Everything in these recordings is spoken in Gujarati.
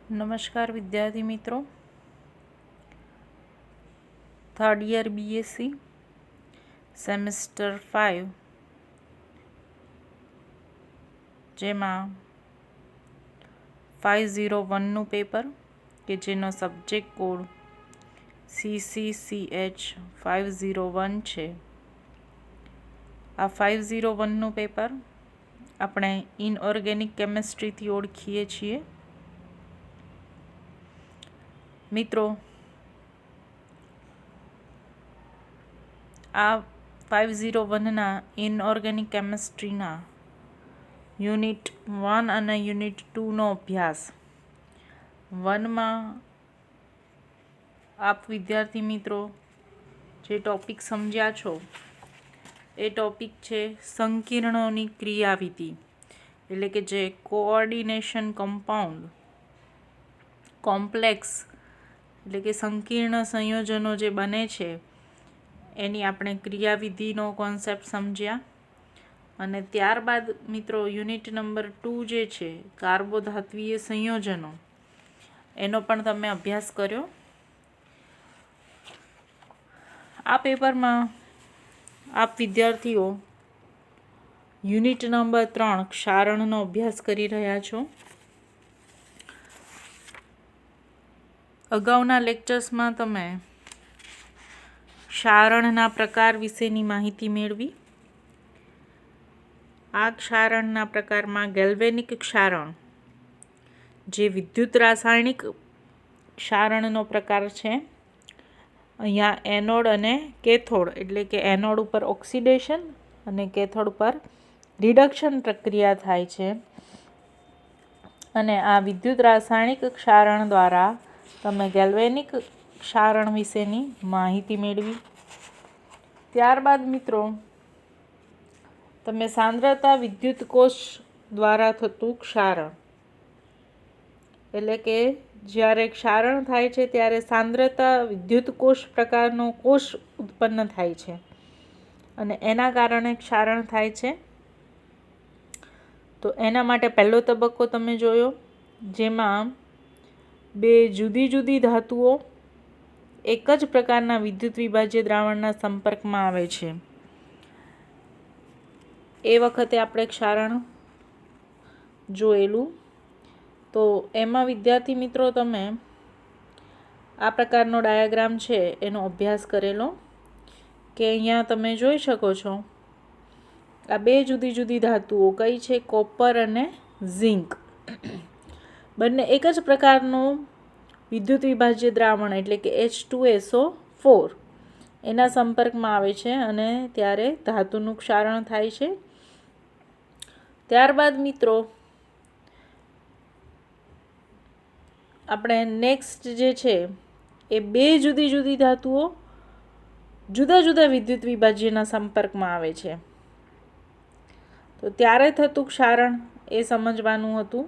નમસ્કાર વિદ્યાર્થી મિત્રો, થર્ડ યર બીએસસી સેમેસ્ટર 5 જેમાં 501નું પેપર કે જેનો સબ્જેક્ટ કોડ CCCH 501 છે. આ 501નું પેપર આપણે ઇનઓર્ગેનિક કેમેસ્ટ્રીથી ઓળખીએ છીએ. મિત્રો, આ 501ના ઇનઓર્ગેનિક કેમેસ્ટ્રીના યુનિટ 1 અને યુનિટ 2નો અભ્યાસ. 1માં આપ વિદ્યાર્થી મિત્રો જે ટૉપિક સમજ્યા છો એ ટૉપિક છે સંકીર્ણોની ક્રિયાવિધિ, એટલે કે જે કોઓર્ડિનેશન કમ્પાઉન્ડ કોમ્પ્લેક્સ એટલે કે સંકીર્ણ સંયોજનો જે બને છે એની આપણે ક્રિયાવિધિનો કોન્સેપ્ટ સમજ્યા. અને ત્યારબાદ મિત્રો યુનિટ નંબર 2 જે છે કાર્બોધાત્વીય સંયોજનો, એનો પણ તમે અભ્યાસ કર્યો. આ પેપરમાં આપ વિદ્યાર્થીઓ યુનિટ નંબર 3 ક્ષારણનો અભ્યાસ કરી રહ્યા છો. અગાઉના લેક્ચર્સમાં તમે ક્ષારણના પ્રકાર વિશેની માહિતી મેળવી. આ ક્ષારણના પ્રકારમાં ગેલ્વેનિક ક્ષારણ જે વિદ્યુત રાસાયણિક ક્ષારણનો પ્રકાર છે. અહીંયા એનોડ અને કેથોડ એટલે કે એનોડ ઉપર ઓક્સિડેશન અને કેથોડ પર રિડક્શન પ્રક્રિયા થાય છે. અને આ વિદ્યુત રાસાયણિક ક્ષારણ દ્વારા તમે ગેલ્વેનિક ક્ષારણ વિશેની માહિતી મેળવી. ત્યારબાદ મિત્રો તમે સાંદ્રતા વિદ્યુત કોષ દ્વારા થતું ક્ષારણ, એટલે કે જ્યારે ક્ષારણ થાય છે ત્યારે સાંદ્રતા વિદ્યુત કોષ પ્રકારનો કોષ ઉત્પન્ન થાય છે અને એના કારણે ક્ષારણ થાય છે. તો એના માટે પહેલો તબક્કો તમે જોયો, જેમાં બે જુદી જુદી ધાતુઓ એક જ પ્રકારના વિદ્યુત વિભાજ્ય દ્રાવણના સંપર્કમાં આવે છે. એ વખતે આપણે ક્ષારણ જોયેલું. તો એમાં વિદ્યાર્થી મિત્રો તમે આ પ્રકારનો ડાયાગ્રામ છે એનો અભ્યાસ કરેલો, કે અહીંયા તમે જોઈ શકો છો આ બે જુદી જુદી ધાતુઓ કઈ છે, કોપર અને ઝિંક. બંને એક જ પ્રકારનું વિદ્યુત વિભાજ્ય દ્રાવણ એટલે કે H2SO4 એના સંપર્કમાં આવે છે અને ત્યારે ધાતુનું ક્ષારણ થાય છે. ત્યારબાદ મિત્રો આપણે નેક્સ્ટ જે છે એ બે જુદી જુદી ધાતુઓ જુદા જુદા વિદ્યુત વિભાજ્યના સંપર્કમાં આવે છે. તો ત્યારે થતું ક્ષારણ એ સમજવાનું હતું.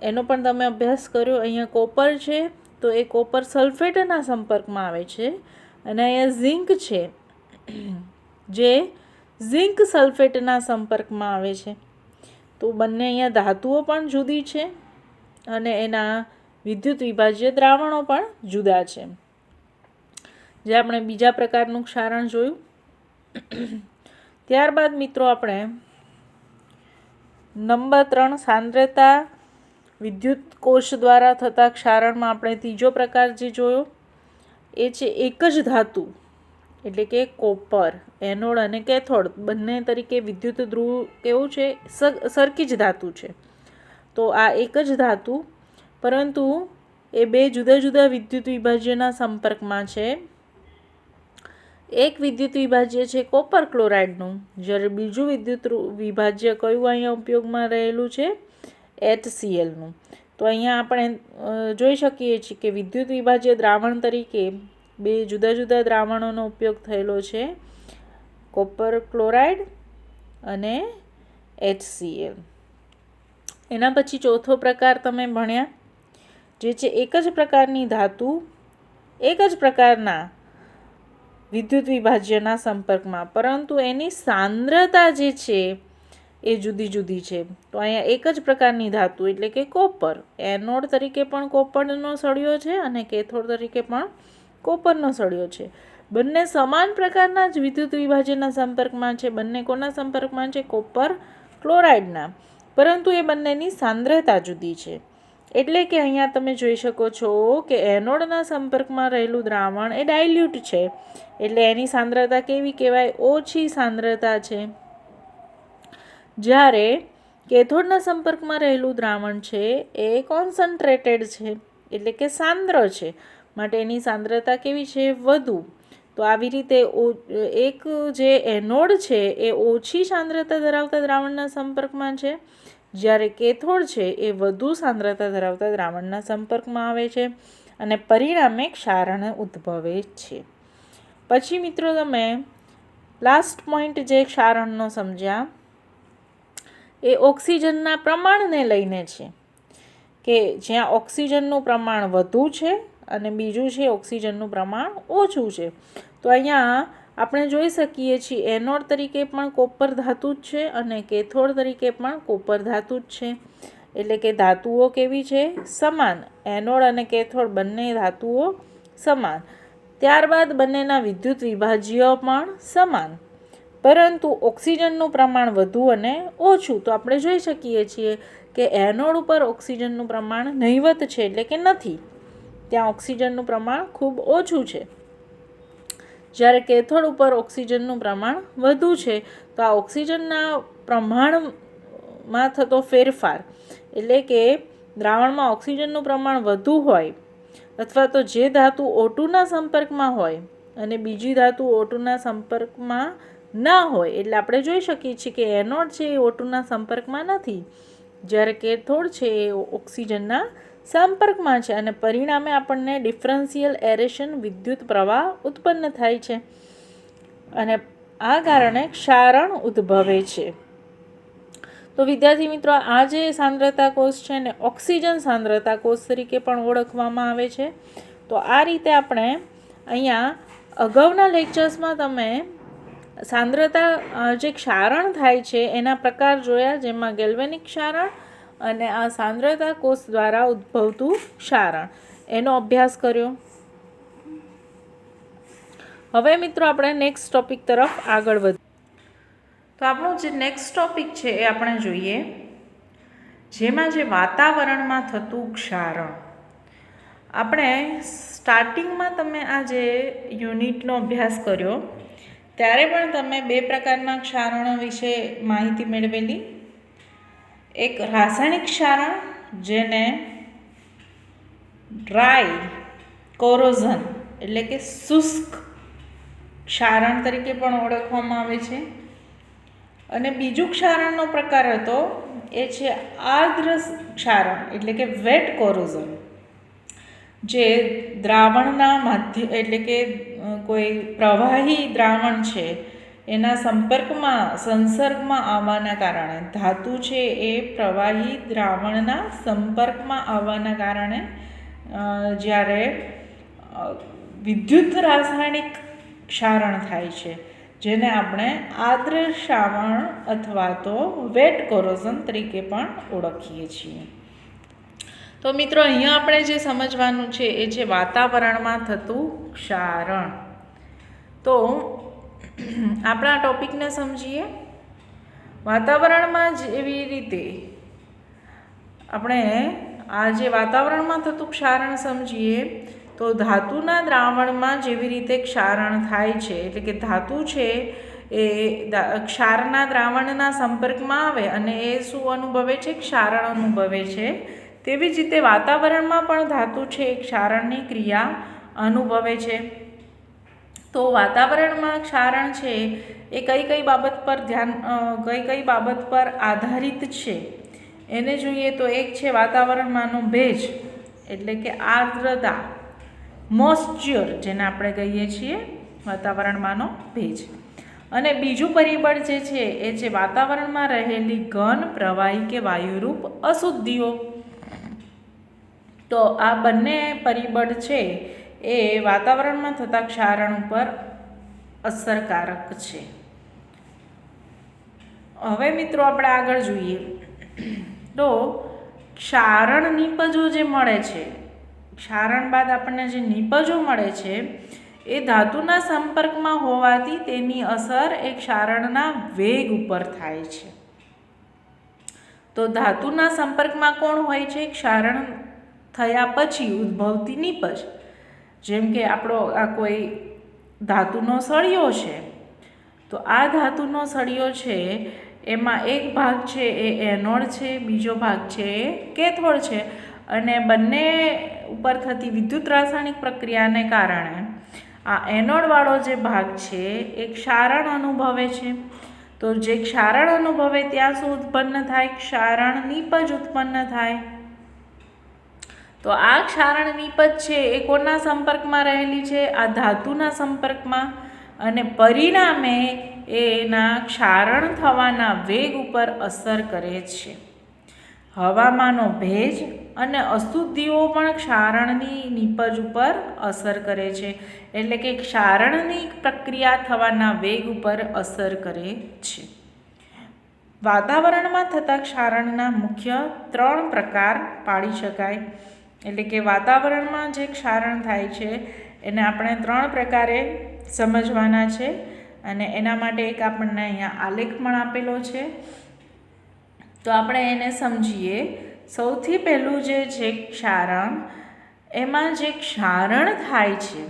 એનો પણ તમે અભ્યાસ કર્યો. અહીંયા કોપર છે તો એ કોપર સલ્ફેટના સંપર્કમાં આવે છે અને અહીંયા ઝિંક છે જે ઝિંક સલ્ફેટના સંપર્કમાં આવે છે. તો બંને અહીંયા ધાતુઓ પણ જુદી છે અને એના વિદ્યુત વિભાજ્ય દ્રાવણો પણ જુદા છે. જે આપણે બીજા પ્રકારનું ક્ષારણ જોયું. ત્યારબાદ મિત્રો આપણે નંબર 3 સાંદ્રતા વિદ્યુત કોષ દ્વારા થતા ક્ષારણમાં આપણે ત્રીજો પ્રકાર જે જોયો એ છે એક જ ધાતુ એટલે કે કોપર, એનોડ અને કેથોડ બંને તરીકે વિદ્યુત ધ્રુવ કેવું છે, સરખી જ ધાતુ છે. તો આ એક જ ધાતુ પરંતુ એ બે જુદા જુદા વિદ્યુત વિભાજ્યના સંપર્કમાં છે. એક વિદ્યુત વિભાજ્ય છે કોપર ક્લોરાઇડનું, જ્યારે બીજું વિદ્યુત વિભાજ્ય કયું અહીંયા ઉપયોગમાં રહેલું છે, HClનું. તો અહીંયા આપણે જોઈ શકીએ છીએ કે વિદ્યુત વિભાજ્ય દ્રાવણ તરીકે બે જુદા જુદા દ્રાવણોનો ઉપયોગ થયેલો છે, કોપર ક્લોરાઇડ અને HCl. એના પછી ચોથો પ્રકાર તમે ભણ્યા જે છે એક જ પ્રકારની ધાતુ એક જ પ્રકારના વિદ્યુત વિભાજ્યના સંપર્કમાં, પરંતુ એની સાંદ્રતા જે છે એ જુદી જુદી છે. તો અહીંયા એક જ પ્રકારની ધાતુ એટલે કે કોપર, એનોડ તરીકે પણ કોપરનો સળિયો છે અને કેથોડ તરીકે પણ કોપરનો સળિયો છે. બંને સમાન પ્રકારના જ વિદ્યુત વિભાજનના સંપર્કમાં છે. બંને કોના સંપર્કમાં છે? કોપર ક્લોરાઇડના. પરંતુ એ બંનેની સાંદ્રતા જુદી છે. એટલે કે અહીંયા તમે જોઈ શકો છો કે એનોડના સંપર્કમાં રહેલું દ્રાવણ એ ડાયલ્યુટ છે, એટલે એની સાંદ્રતા કેવી કહેવાય? ઓછી સાંદ્રતા છે. જ્યારે કેથોડના સંપર્કમાં રહેલું દ્રાવણ છે એ કોન્સન્ટ્રેટેડ છે, એટલે કે સાંદ્ર છે, માટે એની સાંદ્રતા કેવી છે? વધુ. તો આવી રીતે એક જે એનોડ છે એ ઓછી સાંદ્રતા ધરાવતા દ્રાવણના સંપર્કમાં છે, જ્યારે કેથોડ છે એ વધુ સાંદ્રતા ધરાવતા દ્રાવણના સંપર્કમાં આવે છે અને પરિણામે ક્ષારણ ઉદ્ભવે છે. પછી મિત્રો તમે લાસ્ટ પોઈન્ટ જે ક્ષારણનો સમજ્યા એ ઓક્સિજનના પ્રમાણને લઈને છે, કે જ્યાં ઓક્સિજનનું પ્રમાણ વધુ છે અને બીજું છે ઓક્સિજનનું પ્રમાણ ઓછું છે. તો અહીંયા આપણે જોઈ શકીએ છીએ એનોડ તરીકે પણ કોપર ધાતુ જ છે અને કેથોડ તરીકે પણ કોપર ધાતુ જ છે. એટલે કે ધાતુઓ કેવી છે? સમાન. એનોડ અને કેથોડ બંને ધાતુઓ સમાન. ત્યારબાદ બંનેના વિદ્યુત વિભાજ્ય પણ સમાન, પરંતુ ઓક્સિજનનું પ્રમાણ વધુ અને ઓછું. તો આપણે જોઈ શકીએ છીએ કે એનોડ ઉપર ઓક્સિજનનું પ્રમાણ નહિવત છે, એટલે કે નથી, ત્યાં ઓક્સિજનનું પ્રમાણ ખૂબ ઓછું છે. જ્યારે કેથોડ ઉપર ઓક્સિજનનું પ્રમાણ વધુ છે. તો આ ઓક્સિજનના પ્રમાણમાં થતો ફેરફાર, એટલે કે દ્રાવણમાં ઓક્સિજનનું પ્રમાણ વધુ હોય અથવા તો જે ધાતુ O2ના સંપર્કમાં હોય અને બીજી ધાતુ O2ના સંપર્કમાં ના હોય, એટલે આપણે જોઈ શકીએ છીએ કે એનોડ છે એ O2ના સંપર્કમાં નથી, જ્યારે કેથોડ છે એ ઓક્સિજનના સંપર્કમાં છે અને પરિણામે આપણને ડિફરન્શિયલ એરેશન વિદ્યુત પ્રવાહ ઉત્પન્ન થાય છે અને આ કારણે ક્ષારણ ઉદ્ભવે છે. તો વિદ્યાર્થી મિત્રો, આ જે સાંદ્રતા કોષ છે ને ઓક્સિજન સાંદ્રતા કોષ તરીકે પણ ઓળખવામાં આવે છે. તો આ રીતે આપણે અહીંયા અગાઉના લેક્ચર્સમાં તમે સાંદ્રતા જે ક્ષારણ થાય છે એના પ્રકાર જોયા, જેમાં ગેલ્વેનિક ક્ષારણ અને આ સાંદ્રતા કોષ દ્વારા ઉદ્ભવતું ક્ષારણ, એનો અભ્યાસ કર્યો. હવે મિત્રો આપણે નેક્સ્ટ ટોપિક તરફ આગળ વધીએ. તો આપણો જે નેક્સ્ટ ટોપિક છે એ આપણે જોઈએ, જેમાં જે વાતાવરણમાં થતું ક્ષારણ. આપણે સ્ટાર્ટિંગમાં તમે આ જે યુનિટનો અભ્યાસ કર્યો ત્યારે પણ તમે બે પ્રકારના ક્ષારણો વિશે માહિતી મેળવેલી. એક રાસાયણિક ક્ષારણ, જેને ડ્રાય કોરોઝન એટલે કે શુષ્ક ક્ષારણ તરીકે પણ ઓળખવામાં આવે છે, અને બીજું ક્ષારણનો પ્રકાર હતો એ છે આર્દ્ર ક્ષારણ એટલે કે વેટ કોરોઝન, જે દ્રાવણના માધ્ય એટલે કે કોઈ પ્રવાહી દ્રાવણ છે એના સંસર્ગમાં આવવાના કારણે, ધાતુ છે એ પ્રવાહી દ્રાવણના સંપર્કમાં આવવાના કારણે જ્યારે વિદ્યુત રાસાયણિક ક્ષારણ થાય છે, જેને આપણે આર્દ્ર ક્ષારણ અથવા તો વેટ કોરોઝન તરીકે પણ ઓળખીએ છીએ. તો મિત્રો, અહીંયા આપણે જે સમજવાનું છે એ છે વાતાવરણમાં થતું ક્ષારણ. તો આપણા ટોપિકને સમજીએ. વાતાવરણમાં જેવી રીતે આપણે આ જે વાતાવરણમાં થતું ક્ષારણ સમજીએ, તો ધાતુના દ્રાવણમાં જેવી રીતે ક્ષારણ થાય છે, એટલે કે ધાતુ છે એ ક્ષારના દ્રાવણના સંપર્કમાં આવે અને એ શું અનુભવે છે? ક્ષારણ અનુભવે છે. તેવી જ રીતે વાતાવરણમાં પણ ધાતુ છે એ ક્ષારણની ક્રિયા અનુભવે છે. તો વાતાવરણમાં ક્ષારણ છે એ કઈ બાબત પર કઈ બાબત પર આધારિત છે એને જોઈએ. તો એક છે વાતાવરણમાંનો ભેજ એટલે કે આર્દ્રતા, મોઇસ્ચર જેને આપણે કહીએ છીએ, વાતાવરણમાંનો ભેજ. અને બીજું પરિબળ જે છે એ છે વાતાવરણમાં રહેલી ઘન, પ્રવાહી કે વાયુરૂપ અશુદ્ધિઓ. તો આ બંને પરિબળ છે એ વાતાવરણમાં થતા ક્ષારણ ઉપર અસરકારક છે. હવે મિત્રો આપણે આગળ જોઈએ તો ક્ષારણ નિપજો જે મળે છે, ક્ષારણ બાદ આપણને જે નિપજો મળે છે એ ધાતુના સંપર્કમાં હોવાથી તેની અસર એ ક્ષારણના વેગ ઉપર થાય છે. તો ધાતુના સંપર્કમાં કોણ હોય છે? ક્ષારણ થયા પછી ઉદ્ભવતી નિપજ. જેમ કે આપણો આ કોઈ ધાતુનો સળિયો છે, તો આ ધાતુનો સળિયો છે એમાં એક ભાગ છે એ એનોડ છે, બીજો ભાગ છે એ કેથોડ છે, અને બંને ઉપર થતી વિદ્યુત રાસાયણિક પ્રક્રિયાને કારણે આ એનોડવાળો જે ભાગ છે એ ક્ષારણ અનુભવે છે. તો જે ક્ષારણ અનુભવે ત્યાં શું ઉત્પન્ન થાય? ક્ષારણ નિપજ ઉત્પન્ન થાય. તો આ ક્ષારણ નિપજ છે એ કોના સંપર્કમાં રહેલી છે? આ ધાતુના સંપર્કમાં, અને પરિણામે એના ક્ષારણ થવાના વેગ ઉપર અસર કરે છે. હવામાંનો ભેજ અને અશુદ્ધિઓ પણ ક્ષારણની નિપજ ઉપર અસર કરે છે. એટલે કે ક્ષારણની પ્રક્રિયા થવાના વેગ ઉપર અસર કરે છે. વાતાવરણમાં થતા ક્ષારણના મુખ્ય 3 પ્રકાર પાડી શકાય. એટલે કે વાતાવરણમાં જે ક્ષારણ થાય છે એને આપણે 3 પ્રકારે સમજવાના છે, અને એના માટે એક આપણને અહીંયા આલેખ પણ આપેલો છે. તો આપણે એને સમજીએ. સૌથી પહેલું જે છે ક્ષારણ, એમાં જે ક્ષારણ થાય છે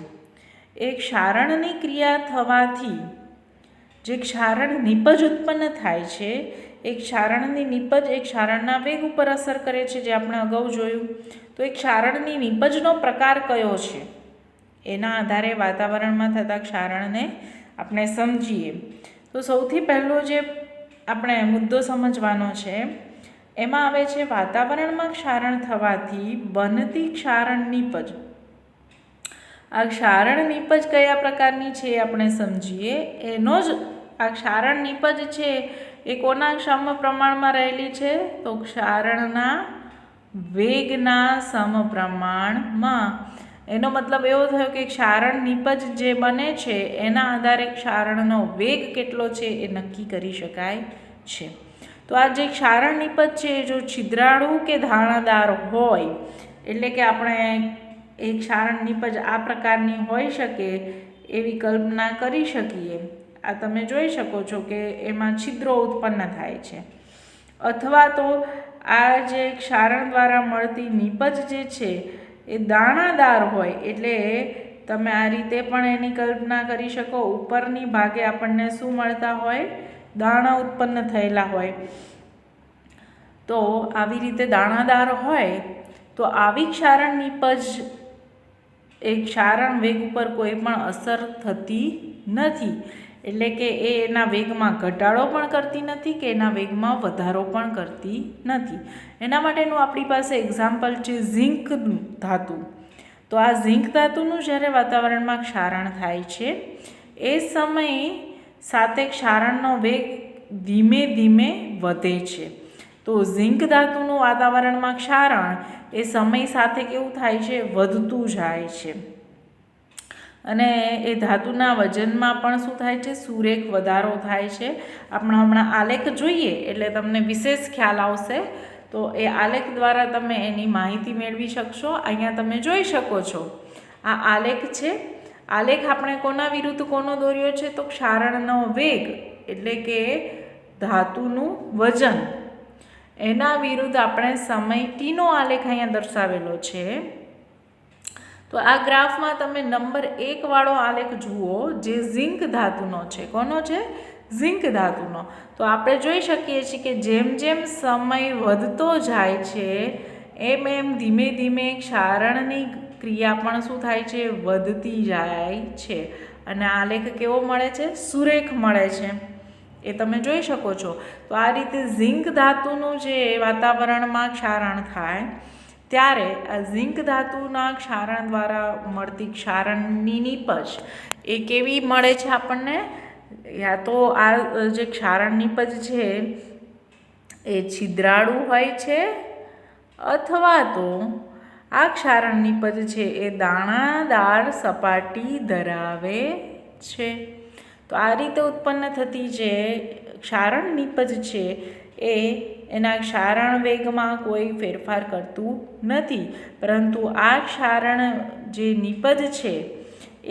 એ ક્ષારણની ક્રિયા થવાથી જે ક્ષારણ નિપજ ઉત્પન્ન થાય છે એ ક્ષારણની નિપજ એ ક્ષારણના વેગ ઉપર અસર કરે છે, જે આપણે અગાઉ જોયું. તો એ ક્ષારણની નિપજનો પ્રકાર કયો છે એના આધારે વાતાવરણમાં થતા ક્ષારણને આપણે સમજીએ. તો સૌથી પહેલો જે આપણે મુદ્દો સમજવાનો છે એમાં આવે છે વાતાવરણમાં ક્ષારણ થવાથી બનતી ક્ષારણ નિપજ. આ ક્ષારણ નિપજ કયા પ્રકારની છે આપણે સમજીએ. એનો જ આ ક્ષારણ નિપજ છે એ કોના સમપ્રમાણમાં રહેલી છે? તો ક્ષારણના વેગના સમપ્રમાણમાં. એનો મતલબ એવો થયો કે ક્ષારણ નિપજ જે બને છે એના આધારે ક્ષારણનો વેગ કેટલો છે એ નક્કી કરી શકાય છે. તો આ જે ક્ષારણ નિપજ છે જો છિદ્રાળુ કે ધાણાદાર હોય, એટલે કે આપણે એ ક્ષારણ નિપજ આ પ્રકારની હોઈ શકે એવી કલ્પના કરી શકીએ. આ તમે જોઈ શકો છો કે એમાં છિદ્રો ઉત્પન્ન થાય છે. અથવા તો આ જે ક્ષારણ દ્વારા મળતી નિપજ જે છે એ દાણાદાર હોય, એટલે તમે આ રીતે પણ એની કલ્પના કરી શકો. ઉપરની ભાગે આપણને શું મળતા હોય? દાણા ઉત્પન્ન થયેલા હોય. તો આવી રીતે દાણાદાર હોય તો આવી ક્ષારણ નિપજ એ ક્ષારણ વેગ ઉપર કોઈ પણ અસર થતી નથી. એટલે કે એ એના વેગમાં ઘટાડો પણ કરતી નથી કે એના વેગમાં વધારો પણ કરતી નથી. એના માટેનું આપણી પાસે એક્ઝામ્પલ છે ઝિંક ધાતુ. તો આ ઝિંક ધાતુનું જ્યારે વાતાવરણમાં ક્ષારણ થાય છે એ સમય સાથે ક્ષારણનો વેગ ધીમે ધીમે વધે છે. તો ઝિંક ધાતુનું વાતાવરણમાં ક્ષારણ એ સમય સાથે કેવું થાય છે? વધતું જાય છે. અને એ ધાતુના વજનમાં પણ શું થાય છે? સુરેખ વધારો થાય છે. આપણે હમણાં આલેખ જોઈએ એટલે તમને વિશેષ ખ્યાલ આવશે. તો એ આલેખ દ્વારા તમે એની માહિતી મેળવી શકશો. અહીંયા તમે જોઈ શકો છો આ આલેખ છે. આલેખ આપણે કોના વિરુદ્ધ કોનો દોર્યો છે? તો ક્ષારણનો વેગ એટલે કે ધાતુનું વજન એના વિરુદ્ધ આપણે સમય ટીનો આલેખ અહીંયા દર્શાવેલો છે. તો આ ગ્રાફમાં તમે નંબર 1 વાળો આલેખ જુઓ જે ઝિંક ધાતુનો છે. કોનો છે? ઝિંક ધાતુનો. તો આપણે જોઈ શકીએ છીએ કે જેમ જેમ સમય વધતો જાય છે એમ એમ ધીમે ધીમે ક્ષારણની ક્રિયા પણ શું થાય છે? વધતી જાય છે. અને આલેખ કેવો મળે છે? સુરેખ મળે છે. એ તમે જોઈ શકો છો. તો આ રીતે ઝિંક ધાતુનું જે વાતાવરણમાં ક્ષારણ થાય ત્યારે આ ઝિંક ધાતુના ક્ષારણ દ્વારા મળતી ક્ષારણની નિપજ એ કેવી મળે છે આપણને? યા તો આ જે ક્ષારણ નિપજ છે એ છિદ્રાળુ હોય છે, અથવા તો આ ક્ષારણ નિપજ છે એ દાણાદાર સપાટી ધરાવે છે. તો આ રીતે ઉત્પન્ન થતી જે ક્ષારણ નિપજ છે એ એના ક્ષારણ વેગમાં કોઈ ફેરફાર કરતું નથી, પરંતુ આ ક્ષારણ જે નિપજ છે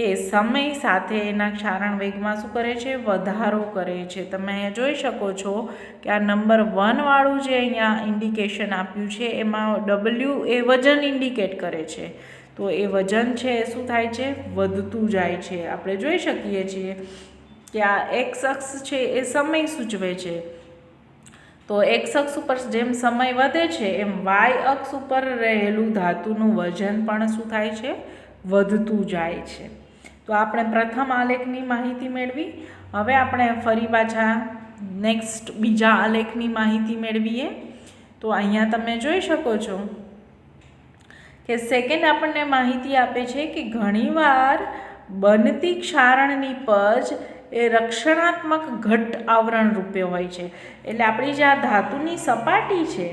એ સમય સાથે એના ક્ષારણ વેગમાં શું કરે છે? વધારો કરે છે. તમે અહીંયા જોઈ શકો છો કે આ નંબર 1 વાળું જે અહીંયા ઇન્ડિકેશન આપ્યું છે એમાં W એ વજન ઇન્ડિકેટ કરે છે. તો એ વજન છે એ શું થાય છે? વધતું જાય છે. આપણે જોઈ શકીએ છીએ કે આ એક્સ અક્ષ છે એ સમય સૂચવે છે. તો એક્સ અક્ષ ઉપર જેમ સમય વધે છે એમ વાય અક્ષ ઉપર રહેલું ધાતુનું વજન પણ શું થાય છે? વધતું જાય છે. તો આપણે પ્રથમ આલેખની માહિતી મેળવી. હવે આપણે ફરી પાછા નેક્સ્ટ બીજા આલેખની માહિતી મેળવીએ. તો અહીંયા તમે જોઈ શકો છો કે સેકન્ડ આપણને માહિતી આપે છે કે ઘણીવાર બનતી ક્ષારણ નિપજ એ રક્ષણાત્મક ઘટ આવરણ રૂપે હોય છે. એટલે આપણી જે આ ધાતુની સપાટી છે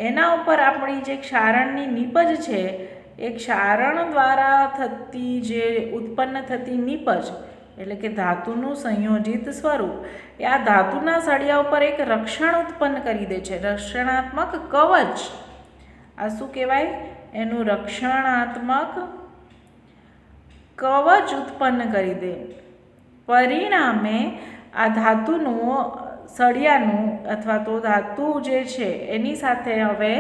એના ઉપર આપણી જે ક્ષારણની નિપજ છે એ ક્ષારણ દ્વારા થતી જે ઉત્પન્ન થતી નિપજ એટલે કે ધાતુનું સંયોજિત સ્વરૂપ એ આ ધાતુના સળિયા ઉપર એક રક્ષણ ઉત્પન્ન કરી દે છે, રક્ષણાત્મક કવચ. આ શું કહેવાય? એનું રક્ષણાત્મક કવચ ઉત્પન્ન કરી દે. પરિણામે આ ધાતુનું સળિયાનું અથવા તો ધાતુ જે છે એની સાથે હવે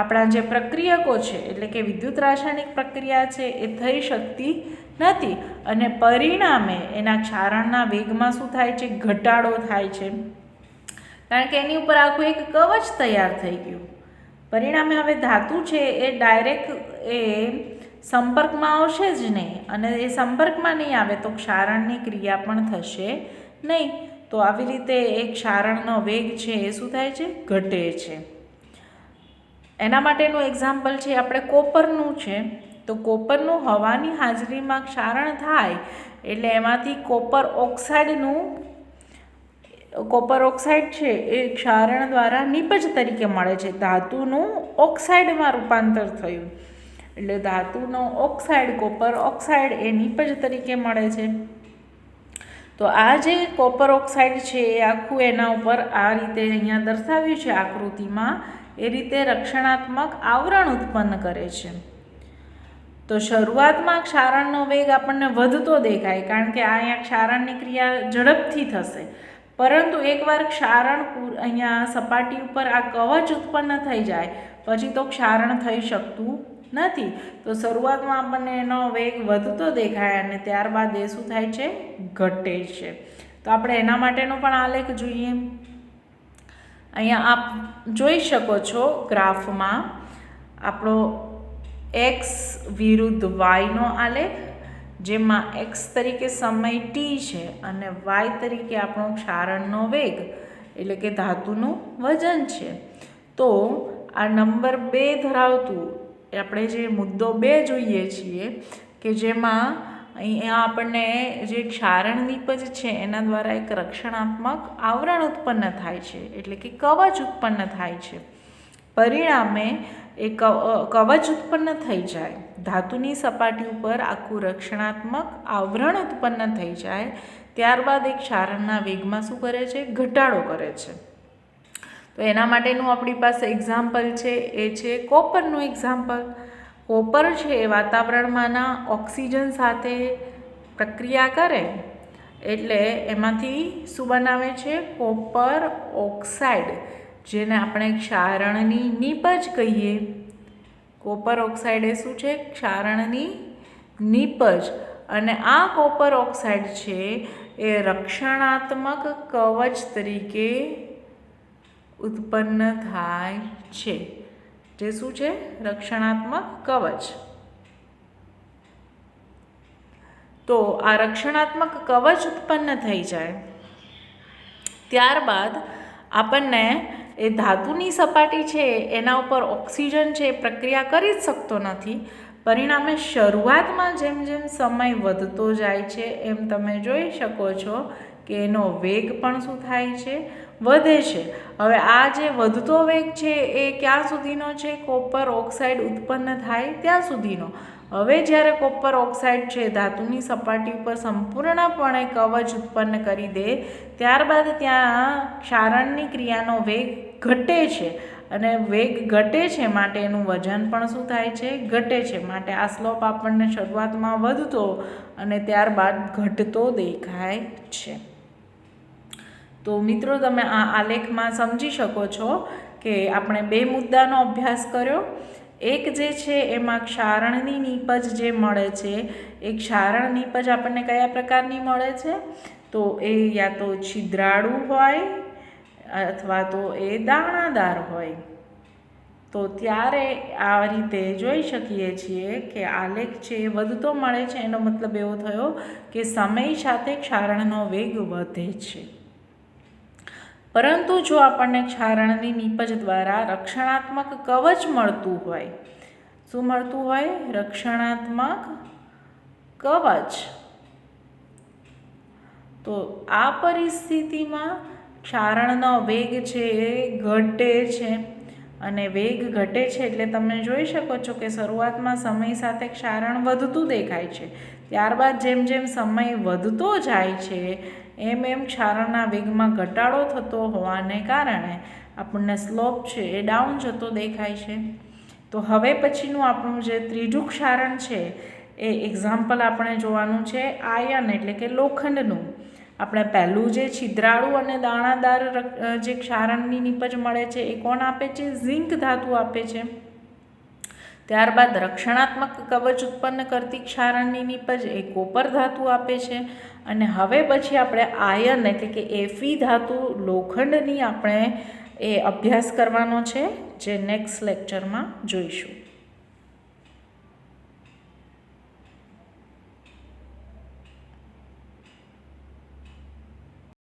આપણા જે પ્રક્રિયકો છે એટલે કે વિદ્યુત રાસાયણિક પ્રક્રિયા છે એ થઈ શકતી નથી, અને પરિણામે એના ક્ષારણના વેગમાં શું થાય છે? ઘટાડો થાય છે. કારણ કે એની ઉપર આખું એક કવચ તૈયાર થઈ ગયું. પરિણામે હવે ધાતુ છે એ ડાયરેક્ટ એ સંપર્કમાં આવશે જ નહીં, અને એ સંપર્કમાં નહીં આવે તો ક્ષારણની ક્રિયા પણ થશે નહીં. તો આવી રીતે એક ક્ષારણનો વેગ છે એ શું થાય છે? ઘટે છે. એના માટેનું એક્ઝામ્પલ છે આપણે કોપરનું છે. તો કોપરનું હવાની હાજરીમાં ક્ષારણ થાય એટલે એમાંથી કોપર ઓક્સાઇડ છે એ ક્ષારણ દ્વારા નિપજ તરીકે મળે છે. ધાતુનું ઓક્સાઇડમાં રૂપાંતર થયું એટલે ધાતુનો ઓક્સાઇડ, કોપર ઓક્સાઇડ એ નિપજ તરીકે મળે છે. તો આ જે કોપર ઓક્સાઇડ છે એ આખું એના ઉપર આ રીતે અહીંયા દર્શાવ્યું છે આકૃતિમાં, એ રીતે રક્ષણાત્મક આવરણ ઉત્પન્ન કરે છે. તો શરૂઆતમાં ક્ષારણનો વેગ આપણને વધતો દેખાય કારણ કે આ અહીંયા ક્ષારણની ક્રિયા ઝડપથી થશે, પરંતુ એકવાર ક્ષારણ અહીંયા સપાટી ઉપર આ કવચ ઉત્પન્ન થઈ જાય પછી તો ક્ષારણ થઈ શકતું નથી. તો શરૂઆતમાં આપણને એનો વેગ વધતો દેખાય અને ત્યારબાદ એ શું થાય છે? ઘટે છે. તો આપણે એના માટેનો પણ આલેખ જોઈએ. અહીંયા આપ જોઈ શકો છો ગ્રાફમાં આપણો એક્સ વિરુદ્ધ વાયનો આલેખ, જેમાં એક્સ તરીકે સમય ટી છે અને વાય તરીકે આપણો ક્ષારણનો વેગ એટલે કે ધાતુનું વજન છે. તો આ નંબર 2 ધરાવતું આપણે જે મુદ્દો 2 જોઈએ છીએ કે જેમાં અહીંયા આપણને જે ક્ષારણ નિપજ છે એના દ્વારા એક રક્ષણાત્મક આવરણ ઉત્પન્ન થાય છે એટલે કે કવચ ઉત્પન્ન થાય છે. પરિણામે એ કવચ ઉત્પન્ન થઈ જાય, ધાતુની સપાટી ઉપર આખું રક્ષણાત્મક આવરણ ઉત્પન્ન થઈ જાય, ત્યારબાદ એક ક્ષારણના વેગમાં શું કરે છે? ઘટાડો કરે છે. તો એના માટેનું આપણી પાસે એક્ઝામ્પલ છે એ છે કોપરનું એક્ઝામ્પલ. કોપર છે એ વાતાવરણમાંના ઓક્સિજન સાથે પ્રક્રિયા કરે એટલે એમાંથી શું બનાવે છે? કોપર ઓક્સાઇડ, જેને આપણે ક્ષારણની નિપજ કહીએ. કોપર ઓક્સાઇડ એ શું છે? ક્ષારણની નિપજ. અને આ કોપર ઓક્સાઇડ છે એ રક્ષણાત્મક કવચ તરીકે ઉત્પન્ન થાય છે. જે શું છે? રક્ષણાત્મક કવચ. તો આ રક્ષણાત્મક કવચ ઉત્પન્ન થઈ જાય ત્યારબાદ આપણને એ ધાતુની સપાટી છે એના ઉપર ઓક્સિજન છે એ પ્રક્રિયા કરી જ શકતો નથી. પરિણામે શરૂઆતમાં જેમ જેમ સમય વધતો જાય છે એમ તમે જોઈ શકો છો કે એનો વેગ પણ શું થાય છે? વધે છે. હવે આ જે વધતો વેગ છે એ ક્યાં સુધીનો છે? કોપર ઓક્સાઇડ ઉત્પન્ન થાય ત્યાં સુધીનો. હવે જ્યારે કોપર ઓક્સાઇડ છે ધાતુની સપાટી ઉપર સંપૂર્ણપણે કવચ ઉત્પન્ન કરી દે ત્યારબાદ ત્યાં ક્ષારણની ક્રિયાનો વેગ ઘટે છે અને વેગ ઘટે છે માટે એનું વજન પણ શું થાય છે ઘટે છે માટે આ સ્લોપ આપણને શરૂઆતમાં વધતો અને ત્યારબાદ ઘટતો દેખાય છે। તો મિત્રો તમે આ આલેખમાં સમજી શકો છો કે આપણે બે મુદ્દાનો અભ્યાસ કર્યો। એક જે છે એમાં ક્ષારણની નીપજ જે મળે છે એ ક્ષારણ નીપજ આપણને કયા પ્રકારની મળે છે તો એ યા તો છિદ્રાળુ હોય અથવા તો એ દાણાદાર હોય। તો ત્યારે આ રીતે જોઈ શકીએ છીએ કે આલેખ છે એ વધતો મળે છે એનો મતલબ એવો થયો કે સમય સાથે ક્ષારણનો વેગ વધે છે। પરંતુ જો આપણને ક્ષારણની નીપજ દ્વારા રક્ષણાત્મક કવચ મળતું હોય, શું મળતું હોય રક્ષણાત્મક કવચ, તો આ પરિસ્થિતિમાં ક્ષારણનો વેગ છે એ ઘટે છે અને વેગ ઘટે છે એટલે તમે જોઈ શકો છો કે શરૂઆતમાં સમય સાથે ક્ષારણ વધતું દેખાય છે, ત્યારબાદ જેમ જેમ સમય વધતો જાય છે એમ એમ ક્ષારણના વેગમાં ઘટાડો થતો હોવાને કારણે આપણને સ્લોપ છે એ ડાઉન જતો દેખાય છે। તો હવે પછીનું આપણું જે ત્રીજું ક્ષારણ છે એ એક્ઝામ્પલ આપણે જોવાનું છે આયન એટલે કે લોખંડનું। આપણે પહેલું જે છિદ્રાળુ અને દાણાદાર જે ક્ષારણની નીપજ મળે છે એ કોણ આપે છે ઝિંક ધાતુ આપે છે। ત્યારબાદ રક્ષણાત્મક કવચ ઉત્પન્ન કરતી ક્ષારણની નીપજ એ કોપર ધાતુ આપે છે અને હવે પછી આપણે આયન એટલે કે એફી ધાતુ લોખંડની આપણે એ અભ્યાસ કરવાનો છે જે નેક્સ્ટ લેક્ચરમાં જોઈશું।